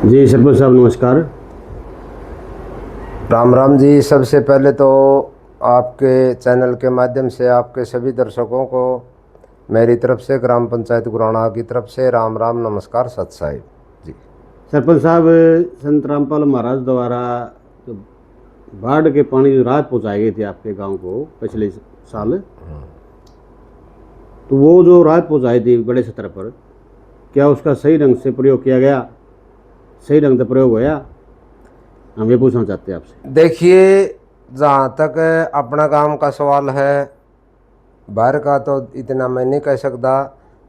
जी सरपंच साहब नमस्कार। राम राम जी। सबसे पहले तो आपके चैनल के माध्यम से आपके सभी दर्शकों को मेरी तरफ से ग्राम पंचायत गुराणा की तरफ से राम राम नमस्कार सत साहिब जी। सरपंच साहब, संत रामपाल महाराज द्वारा जो बाढ़ के पानी जो राहत पहुंचाई गई थी आपके गांव को पिछले साल, तो वो जो राहत पहुंचाई थी बड़े स्तर पर, क्या उसका सही ढंग से प्रयोग किया गया? सही ढंग से प्रयोग होया? हम ये पूछना चाहते हैं आपसे। देखिए, जहाँ तक अपना गांव का सवाल है, बाहर का तो इतना मैं नहीं कह सकता।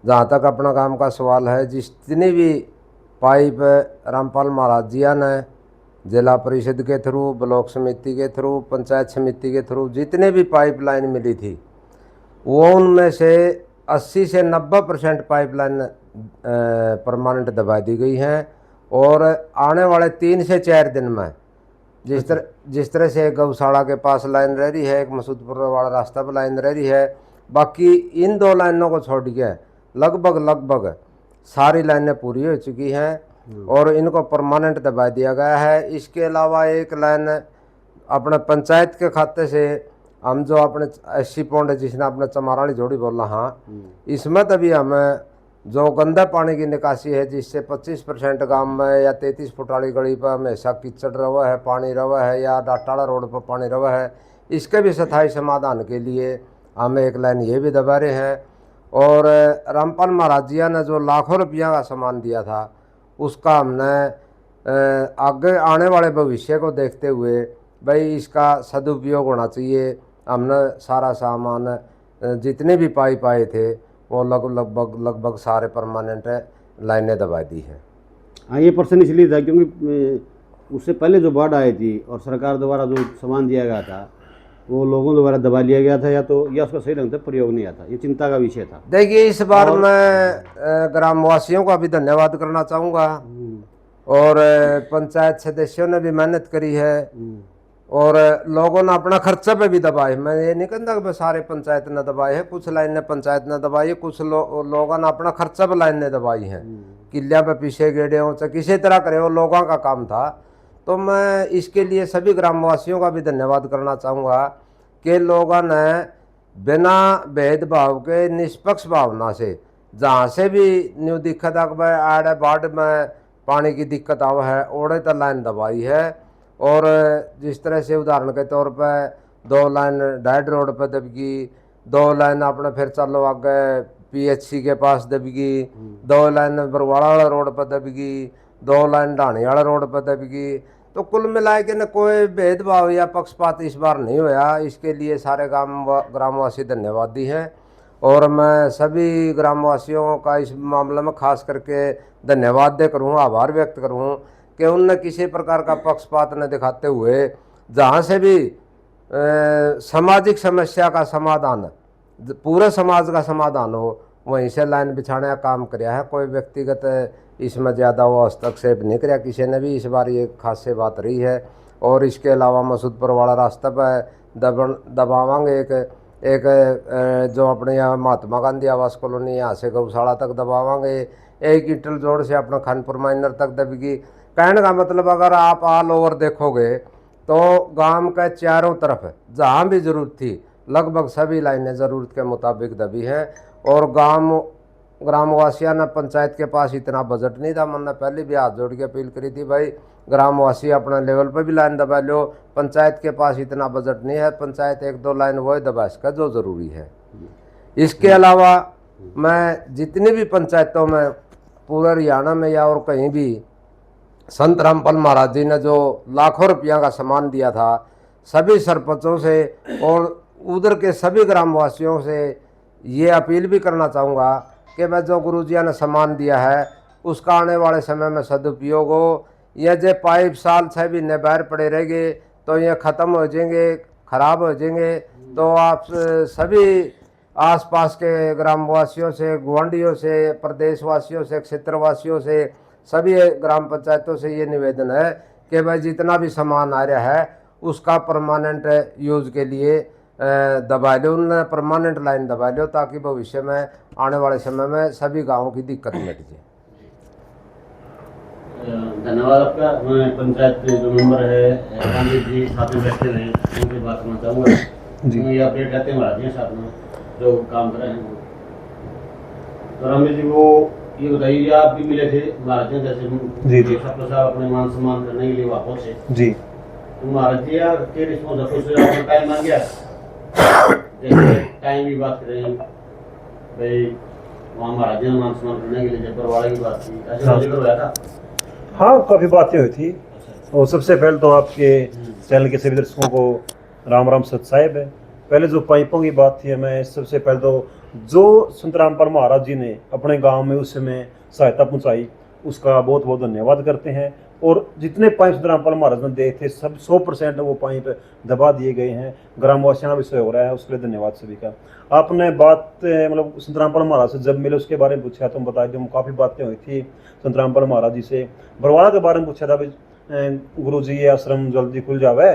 जहाँ तक अपना गांव का सवाल है, जितनी भी पाइप रामपाल महाराज जिया ने जिला परिषद के थ्रू, ब्लॉक समिति के थ्रू, पंचायत समिति के थ्रू जितने भी पाइपलाइन मिली थी, वो उनमें से 80 से 90% पाइपलाइन परमानेंट दबा दी गई हैं। और आने वाले 3 से 4 दिन में जिस तरह से एक गौशाला के पास लाइन रह रही है, एक मसूदपुर वाला रास्ता पर लाइन रह रही है, बाकी इन 2 लाइनों को छोड़ के लगभग सारी लाइनें पूरी हो चुकी हैं और इनको परमानेंट दबा दिया गया है। इसके अलावा एक लाइन अपने पंचायत के खाते से हम जो अपने 80 पौंड जिसने अपने चमारानी जोड़ी बोला, हाँ, इसमें तभी हमें जो गंदा पानी की निकासी है, जिससे 25% गांव में या 33 फुट वाली गली पर हमेशा कीचड़ रवा है, पानी रवा है, या डाटाला रोड पर पानी रवा है, इसके भी स्थायी समाधान के लिए हम एक लाइन ये भी दबा रहे हैं। और रामपाल महाराज जिया ने जो लाखों रुपया का सामान दिया था, उसका हमने आगे आने वाले भविष्य को देखते हुए भाई इसका सदुपयोग होना चाहिए। हमने सारा सामान जितने भी पाइप आए थे वो लगभग सारे परमानेंट लाइनें दबा दी हैं। हाँ, ये प्रश्न इसलिए था क्योंकि उससे पहले जो बाढ़ आई थी और सरकार द्वारा जो सामान दिया गया था वो लोगों द्वारा दबा लिया गया था, या उसका सही ढंग से प्रयोग नहीं आता। ये चिंता का विषय था। देखिए, इस बार मैं ग्रामवासियों का भी धन्यवाद करना चाहूँगा और पंचायत सदस्यों ने भी मेहनत करी है और लोगों ने अपना खर्चा पे भी दबाए। मैं ये नहीं कहता कि सारे पंचायत ने दबाए हैं, कुछ लाइन ने पंचायत ने दबाई है, कुछ लोगों ने अपना खर्चा पे लाइन ने दबाई है, किलिया पे पीछे गेड़े हो चाहे किसी तरह करे, वो लोगों का काम था। तो मैं इसके लिए सभी ग्रामवासियों का भी धन्यवाद करना चाहूँगा कि लोगों ने बिना भेदभाव के निष्पक्ष भावना से जहाँ से भी न्यू दिक्कत आड़ बाढ़ में पानी की दिक्कत आवा है, ओड़े तक लाइन दबाई है। और जिस तरह से उदाहरण के तौर पर 2 लाइन डाइड रोड पर दबगी, 2 लाइन अपने फिर चलो आगे PHC के पास दबगी, 2 लाइन बरवाड़ा वाला रोड पर दबगी, 2 लाइन ढाणी वाला रोड पर दबगी। तो कुल मिला के न कोई भेदभाव या पक्षपात इस बार नहीं होया। इसके लिए सारे ग्रामवासी धन्यवादी हैं और मैं सभी ग्रामवासियों का इस मामले में खास करके धन्यवाद दे करूँ, आभार व्यक्त करूँ कि उनने किसी प्रकार का पक्षपात न दिखाते हुए जहाँ से भी सामाजिक समस्या का समाधान, पूरे समाज का समाधान हो, वहीं से लाइन बिछाने का काम कराया है। कोई व्यक्तिगत इसमें ज़्यादा वो हस्तक्षेप नहीं कराया किसी ने भी। इस बार ये खास से बात रही है। और इसके अलावा मसूदपुर वाला रास्ता पर दबावांगे एक जो अपने यहाँ महात्मा गांधी आवास कॉलोनी यहाँ से गौशाला तक दबावांगे, 1 ईंटल जोड़ से अपना खानपुर माइनर तक दबेगी। कहने का मतलब अगर आप ऑल ओवर देखोगे तो गांव के चारों तरफ जहाँ भी जरूरत थी लगभग सभी लाइनें ज़रूरत के मुताबिक दबी हैं। और ग्रामवासियों ने पंचायत के पास इतना बजट नहीं था। मैंने पहले भी हाथ जोड़ के अपील करी थी, भाई ग्रामवासी अपने लेवल पर भी लाइन दबा लो, पंचायत के पास इतना बजट नहीं है, पंचायत 1-2 लाइन वही दबा इसका जो ज़रूरी है। इसके अलावा मैं जितनी भी पंचायतों में पूरे हरियाणा में या और कहीं भी संत रामपाल महाराज जी ने जो लाखों रुपया का सामान दिया था, सभी सरपंचों से और उधर के सभी ग्रामवासियों से ये अपील भी करना चाहूँगा कि मैं जो गुरुजिया ने सामान दिया है उसका आने वाले समय में सदुपयोग हो। यह जो पाइप साल 6 महीने बाहर पड़े रहेंगे तो ये ख़त्म हो जाएंगे, ख़राब हो जाएंगे। तो आप सभी आसपास के ग्रामवासियों से, गुआंढियों से, प्रदेशवासियों से, क्षेत्रवासियों से, सभी ग्राम पंचायतों से ये निवेदन है कि भाई जितना भी सामान आ रहा है उसका परमानेंट यूज़ के लिए दबा लो, उन्हें परमानेंट लाइन दबा लो ताकि भविष्य में आने वाले समय में सभी गाँवों की दिक्कत मिट जाए। धन्यवाद आपका। मैं पंचायत के जो मेंबर है रामवीर जी साथ में बैठे हुए हैं, उनकी बात करना चाहूँगा जी। ये अपडेट रहते हैं महाराज जी साथ में जो काम कर रहे हैं वो। तो रामवीर जी वो ये बताइए आप भी मिले थे महाराज जी जैसे जी, जी। सबके साथ अपने मान सम्मान करने के लिए वहाँ पहुँचे, जी तो महाराज जी यार के रिस्पॉन्स से आपका टाइम आ गया, जैसे टाइम की बात करें भाई वहाँ महाराज जी ने मान सम्मान करने के लिए जब बरवाड़ा की बात थी ऐसे हाँ। जिक्र हुआ था। हाँ, काफ़ी बातें हुई थी। और सबसे पहले तो आपके चैनल के सभी दर्शकों को राम राम सत साहिब है। पहले जो पाइपों की बात थी, मैं सबसे पहले तो जो संत रामपाल महाराज जी ने अपने गांव में उस समय सहायता पहुंचाई उसका बहुत बहुत धन्यवाद करते हैं। और जितने पाइप संत रामपाल महाराज ने दिए थे सब 100% वो पाइप दबा दिए गए हैं। ग्रामवासियों का विषय हो रहा है, उसके लिए धन्यवाद सभी का। आपने बात मतलब संत रामपाल महाराज से जब मिले उसके बारे में पूछा तो हम बता दें काफ़ी बातें हुई थी संत रामपाल महाराज जी से। बरवाड़ा के बारे में पूछा था, गुरु जी ये आश्रम जल्दी खुल जावे,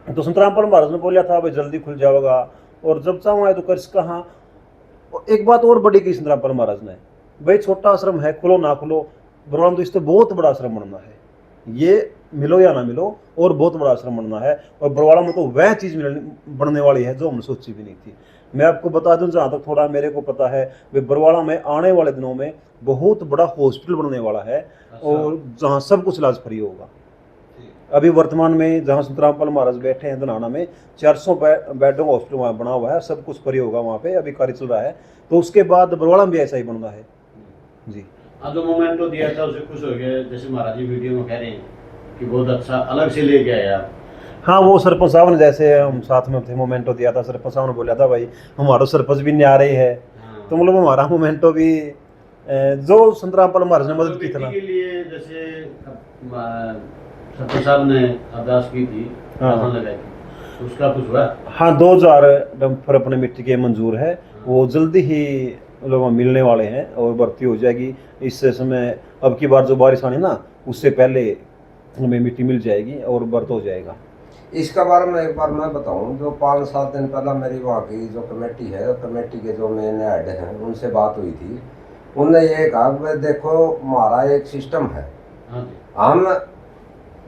तो संत रामपाल महाराज ने बोला था भाई जल्दी खुल जाएगा और जब चाहूँ आए तो कर कहाँ। एक बात और बड़ी की संत रामपाल महाराज ने, भाई छोटा आश्रम है खुलो ना खुलो, बरवाड़ा तो इससे बहुत बड़ा आश्रम बनना है, ये मिलो या ना मिलो और बहुत बड़ा आश्रम बनना है। और बरवाड़ा में तो वह चीज़ बनने वाली है जो हमने सोची भी नहीं थी। मैं आपको बता दूं जहाँ तक थोड़ा मेरे को पता है, वे बरवाड़ा में आने वाले दिनों में बहुत बड़ा हॉस्पिटल बनने वाला है और जहाँ सब कुछ इलाज फ्री होगा। अभी वर्तमान में जहाँ संत रामपाल महाराज बैठे हैं धनाना में 400 बेडों का हॉस्पिटल वहाँ बना हुआ है, सब कुछ फ्री होगा वहाँ पे, अभी कार्य चल रहा है। तो उसके बाद बरवाड़ा में भी ऐसा ही बनना है जी। हाँ जो मोमेंटो दिया था उसे खुश हो गए, जैसे महाराज जी वीडियो में कह रहे हैं कि बहुत अच्छा अलग से लेके आए आप। हाँ, वो सरपंच साहब ने जैसे हम साथ में थे मोमेंटो दिया था, सरपंच साहब ने बोला था भाई हमारा सरपंच भी नहीं आ रही है, तो मतलब हमारा मोमेंटो भी जो संत रामपाल महाराज ने मदद की थी ना के लिए, जैसे सरपंच साहब ने अरदास की थी, हाँ लगाई थी, उसका कुछ हुआ? हाँ, 2000 डंपर अपने मिट्टी के मंजूर है, वो जल्दी ही लोग मिलने वाले हैं और भर्ती हो जाएगी। इस समय अब की बार जो बारिश आनी ना उससे पहले हमें मिट्टी मिल जाएगी और भर्त हो जाएगा। इसका बारे में एक बार मैं बताऊं, जो 5-7 दिन पहला मेरी वहाँ की जो कमेटी है, कमेटी के जो मेन हेड हैं उनसे बात हुई थी। उनने ये कहा कि देखो हमारा एक सिस्टम है, हम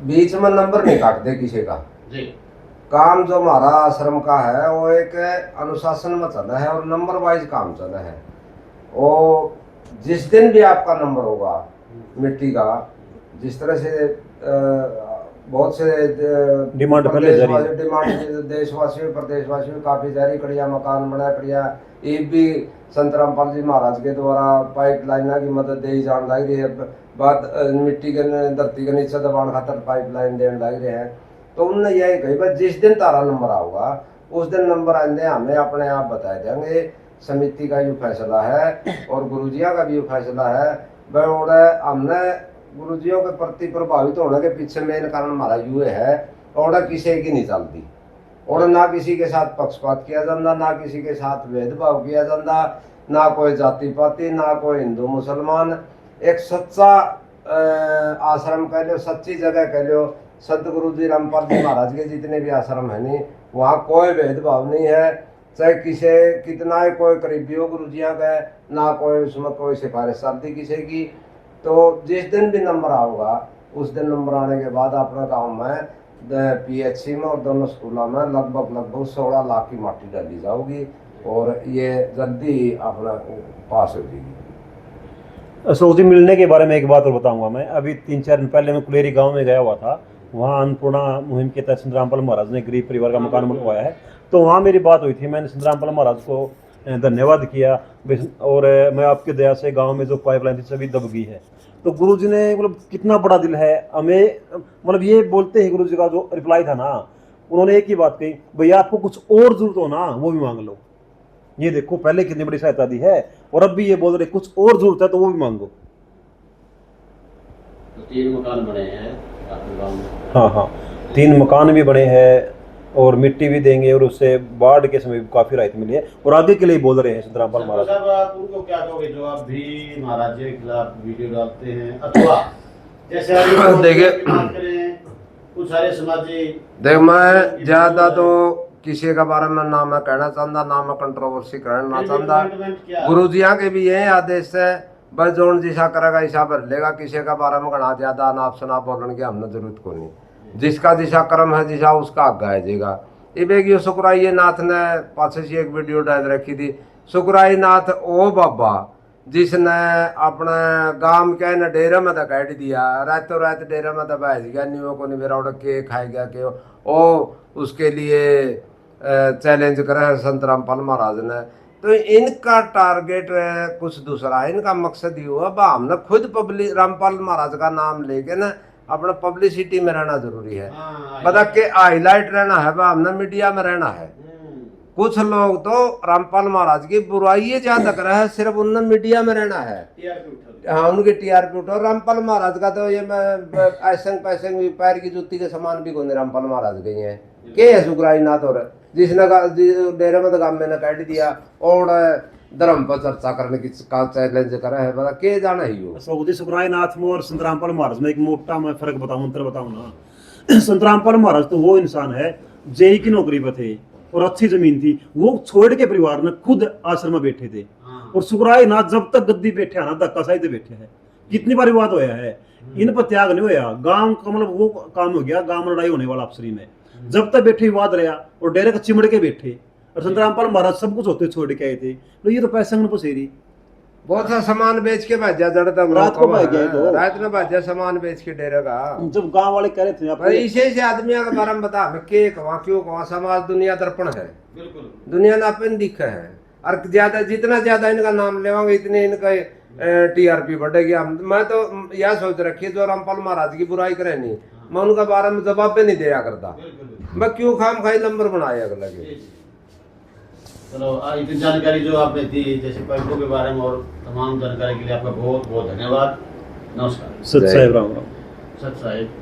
बीच में नंबर नहीं काटते किसी का जी। काम जो हमारा आश्रम का है वो एक अनुशासन में चला है और नंबर वाइज काम चला है। वो जिस दिन भी आपका नंबर होगा मिट्टी का, जिस तरह से बहुत से डिमांड देशवासियों प्रदेशवासियों काफ़ी जारी करिया, मकान बना करिया, ये भी संत रामपाल जी महाराज के द्वारा पाइप लाइन की मदद दी जान लग रही है। बात मिट्टी के धरती के नीचे दबाण खातर पाइप लाइन देने लग रहे हैं। तो उनने यही कही भाई जिस दिन तारा नंबर आऊगा उस दिन नंबर आने हमें अपने आप बता देंगे। समिति का ये फैसला है और गुरुजिया का भी ये फैसला है। वह हमने गुरुजियों के प्रति प्रभावित होने के पीछे मेन कारण हमारा ये है, और किसी की नहीं चलती और ना किसी के साथ पक्षपात किया जाता, ना किसी के साथ भेदभाव किया जाता, ना कोई जाति पाति, ना कोई हिंदू मुसलमान। एक सच्चा आश्रम कह लो, सच्ची जगह कह लो। सतगुरु जी रामपाल जी महाराज के जितने भी आश्रम है नहीं, वहाँ कोई भेदभाव नहीं है। चाहे किसी कितना ही कोई करीबी हो गुरु जिया का, ना कोई उसमें कोई सिफारिश चलती किसी की। तो जिस दिन भी नंबर आऊगा उस दिन नंबर आने के बाद अपना गाँव में PHC में और दोनों स्कूलों में लगभग 16 लाख की माटी डाली जाऊगी और ये जल्दी ही अपना पास हो जाएगी। अशोक जी, मिलने के बारे में एक बात और बताऊंगा मैं। अभी 3-4 दिन पहले मैं कुलेरी गांव में गया हुआ था, वहाँ अन्नपूर्णा मुहिम के तहत संत रामपाल महाराज ने गरीब परिवार का मकान बनवाया है, तो वहाँ मेरी बात हुई थी। मैंने संत रामपाल महाराज को धन्यवाद किया और मैं आपके दया से गांव में जो पाइपलाइन थी सभी दब गई है। तो गुरु जी ने मतलब कितना बड़ा दिल है हमें, मतलब ये बोलते हैं गुरु जी का जो रिप्लाई था ना, उन्होंने एक ही बात कही, भैया आपको कुछ और जरूरत हो ना वो भी मांग लो। ये देखो पहले कितनी बड़ी सहायता दी है और अब भी ये बोल रहे कुछ और जरूरत है तो वो भी मांगो। तो 3 मकान बने हैं आपके गांव में? हाँ, 3 मकान भी बने हैं और मिट्टी भी देंगे और उससे बाढ़ के समय काफी राहत मिली है और आगे के लिए बोल रहे हैं संत रामपाल महाराज। साहब आप उनको क्या कहोगे जो आप भी महाराज जी के खिलाफ वीडियो डालते हैं, अथवा जैसे देखिए कुछ सारे समाजी देख, मैं ज्यादा तो किसी के बारे में ना मैं कहना चाहता, ना मैं कंट्रोवर्सी करना चाहता। गुरु जिया के भी यही आदेश है बस जोन जिसा करेगा ऐसा भर लेगा, किसी का बारे में गणा ज्यादा अनाप शनाप बोलने की हमने जरूरत को नहीं। जिसका जिसा कर्म है जिसा उसका आगा है जेगा। ये बेगियो सुकराई नाथ ने पाछे से एक वीडियो डाल रखी थी, सुकराई नाथ ओ बाबा जिसने अपने गांव के न डेरे में तो काट दिया, रातों रात डेरे में तो बैठ गया, न्यू को नहीं मेरा उड़ के खाए गया के ओ उसके लिए चैलेंज करे है संत रामपाल महाराज ने। तो इनका टारगेट कुछ दूसरा है, इनका मकसद ये हुआ बा हमने खुद पब्लिक रामपाल महाराज का नाम लेके ना अपना पब्लिसिटी में रहना जरूरी है, बता के हाईलाइट रहना है बा, हमने मीडिया में रहना है। कुछ लोग तो रामपाल महाराज की बुराई जहाँ तक रहा है, सिर्फ उनने मीडिया में रहना है, हाँ उनकी टीआरपी उठो। रामपाल महाराज का तो ये मैं ऐसे पैसे पैर की जुत्ती के समान भी कोने रामपाल महाराज गई है के है सुकराई नाथ और जिसने डेरे में तो गांव में काट दिया और धर्म पर चर्चा करने की का चैलेंज करा है, बता के जाना ही हो। सऊदी सुकराई नाथ में और संत रामपाल महाराज में एक मोटा मैं फर्क बताऊं, अंतर बताऊं ना। संत रामपाल महाराज तो वो इंसान है जेई की नौकरी पर थे और अच्छी जमीन थी, वो छोड़ के परिवार में खुद आश्रम में बैठे थे। और सुकराई नाथ जब तक गद्दी बैठे है ना धक्का साई बैठे है, कितनी बार विवाद होया है, इन पर त्याग नहीं होया। गांव का मतलब वो काम हो गया, गांव में लड़ाई होने वाला आपसरी में जब तक बैठे विवाद रहा और डेरे का चिमड़ के बैठे। और संत रामपाल महाराज सब कुछ होते छोड़ के आए थे, तो ये तो पैसे में पसेरी बहुत सा सामान बेच के भाजा जड़ तक रात को भाग गया, तो रात में भाजा सामान बेच के डेरे का। जब गांव वाले कह रहे थे पर इसे से आदमी के बारे में बता के कहाँ क्यों कहाँ समाज दुनिया दर्पण है, दुनिया ना अपन दिखा है। और ज्यादा जितना ज्यादा इनका नाम लेवांगे इतने इनका टीआरपी बढ़ेगी। मैं तो यह सोच रखी जो रामपाल महाराज की बुराई करे नहीं, मैं उनका बारे में जवाब भी नहीं दिया करता, मैं क्यों खाम खाई नंबर बनाया अगला के। चलो इतनी जानकारी जो आपने दी जैसे पैंटों के बारे में और तमाम जानकारी के लिए आपका बहुत बहुत धन्यवाद। नमस्कार। सत साहिब राम राम। सत साहिब।